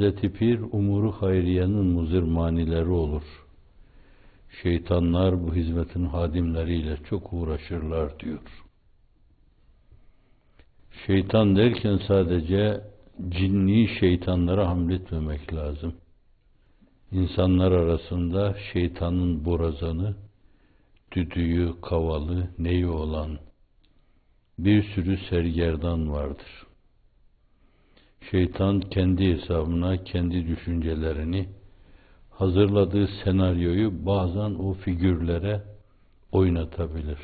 Hazreti Pir, umuru hayriyenin muzir manileri olur. Şeytanlar bu hizmetin hadimleriyle çok uğraşırlar diyor. Şeytan derken sadece cinni şeytanlara hamletmemek lazım. İnsanlar arasında şeytanın borazanı, düdüğü, kavalı, neyi olan bir sürü sergerdan vardır. Şeytan kendi hesabına, kendi düşüncelerini, hazırladığı senaryoyu bazen o figürlere oynatabilir.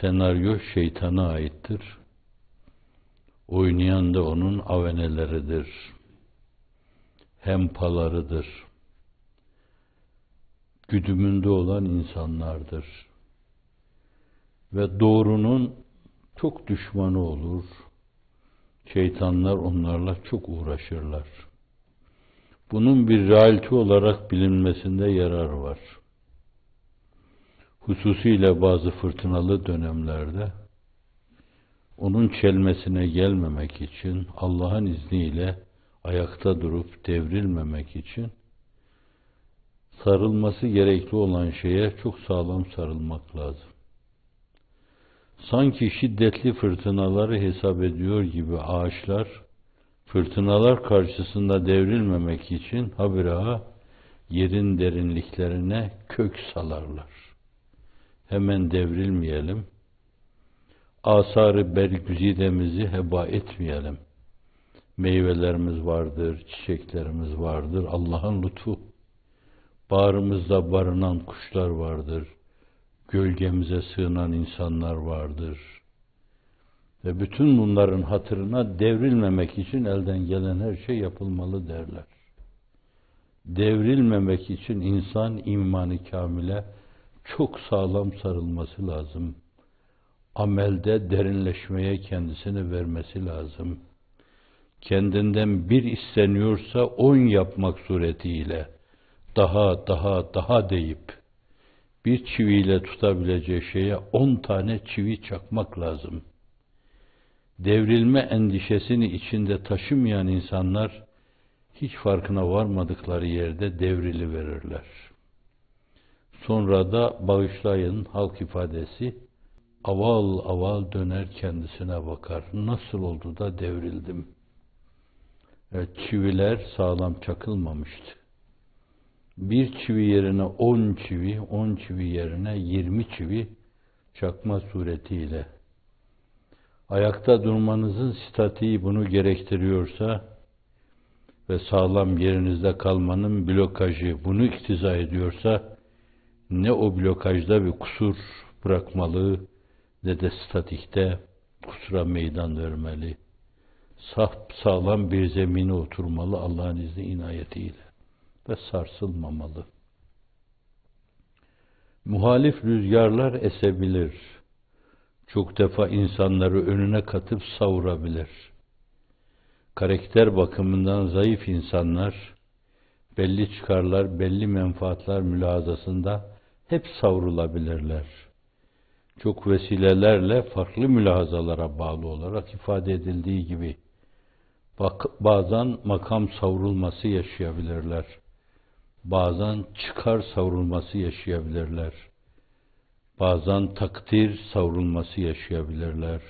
Senaryo şeytana aittir. Oynayan da onun aveneleridir. Hempalarıdır. Güdümünde olan insanlardır. Ve doğrunun çok düşmanı olur. Şeytanlar onlarla çok uğraşırlar. Bunun bir realite olarak bilinmesinde yarar var. Hususiyle bazı fırtınalı dönemlerde onun çelmesine gelmemek için, Allah'ın izniyle ayakta durup devrilmemek için sarılması gerekli olan şeye çok sağlam sarılmak lazım. Sanki şiddetli fırtınaları hesap ediyor gibi ağaçlar, fırtınalar karşısında devrilmemek için habire yerin derinliklerine kök salarlar. Hemen devrilmeyelim, asarı bergüzidemizi heba etmeyelim. Meyvelerimiz vardır, çiçeklerimiz vardır, Allah'ın lütfu. Bağrımızda barınan kuşlar vardır, gölgemize sığınan insanlar vardır. Ve bütün bunların hatırına devrilmemek için elden gelen her şey yapılmalı derler. Devrilmemek için insan imanı kamile çok sağlam sarılması lazım. Amelde derinleşmeye kendisini vermesi lazım. Kendinden bir isteniyorsa 10 yapmak suretiyle daha deyip bir çiviyle tutabileceği şeye 10 tane çivi çakmak lazım. Devrilme endişesini içinde taşımayan insanlar hiç farkına varmadıkları yerde devriliverirler. Sonra da bağışlayın halk ifadesi, aval aval döner kendisine bakar. Nasıl oldu da devrildim? Evet, çiviler sağlam çakılmamıştı. Bir çivi yerine 10 çivi, 10 çivi yerine 20 çivi çakma suretiyle ayakta durmanızın statiği bunu gerektiriyorsa ve sağlam yerinizde kalmanın blokajı bunu iktiza ediyorsa ne o blokajda bir kusur bırakmalı ne de statikte kusura meydan vermeli. Sağlam bir zemine oturmalı Allah'ın izni inayetiyle ve sarsılmamalı. Muhalif rüzgarlar esebilir. Çok defa insanları önüne katıp savurabilir. Karakter bakımından zayıf insanlar, belli çıkarlar, belli menfaatler mülahazasında hep savrulabilirler. Çok vesilelerle farklı mülahazalara bağlı olarak ifade edildiği gibi, bazen makam savrulması yaşayabilirler. Bazen çıkar savrulması yaşayabilirler. Bazen takdir savrulması yaşayabilirler.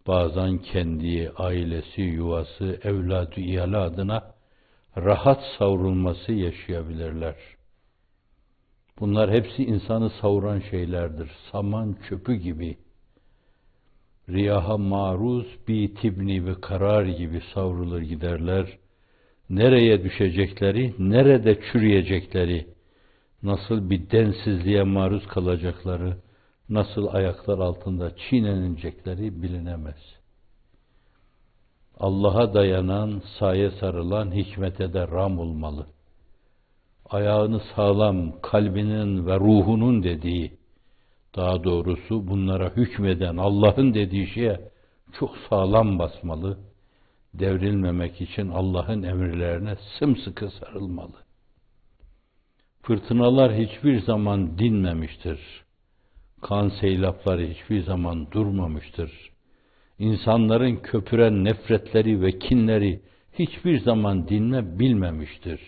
Bazen kendi, ailesi, yuvası, evladı, iyali adına rahat savrulması yaşayabilirler. Bunlar hepsi insanı savuran şeylerdir. Saman çöpü gibi, riyaha maruz bir tibni ve karar gibi savrulur giderler. Nereye düşecekleri, nerede çürüyecekleri, nasıl bir densizliğe maruz kalacakları, nasıl ayaklar altında çiğnenecekleri bilinemez. Allah'a dayanan, saye sarılan hikmete de ram olmalı. Ayağını sağlam, kalbinin ve ruhunun dediği, daha doğrusu bunlara hükmeden Allah'ın dediği şeye çok sağlam basmalı. Devrilmemek için Allah'ın emirlerine sımsıkı sarılmalı. Fırtınalar hiçbir zaman dinmemiştir. Kan seylapları hiçbir zaman durmamıştır. İnsanların köpüren nefretleri ve kinleri hiçbir zaman dinle bilmemiştir.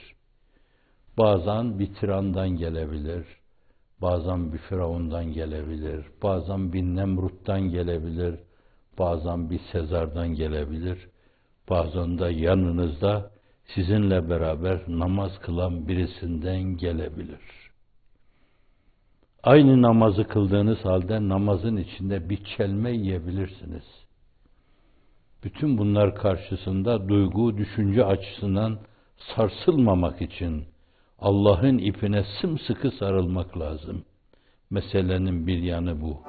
Bazen bir tirandan gelebilir, bazen bir firavundan gelebilir, bazen bir Nemrut'tan gelebilir, bazen bir Sezar'dan gelebilir, bazen de yanınızda sizinle beraber namaz kılan birisinden gelebilir. Aynı namazı kıldığınız halde namazın içinde bir çelme yiyebilirsiniz. Bütün bunlar karşısında duygu, düşünce açısından sarsılmamak için Allah'ın ipine sımsıkı sarılmak lazım. Meselenin bir yanı bu.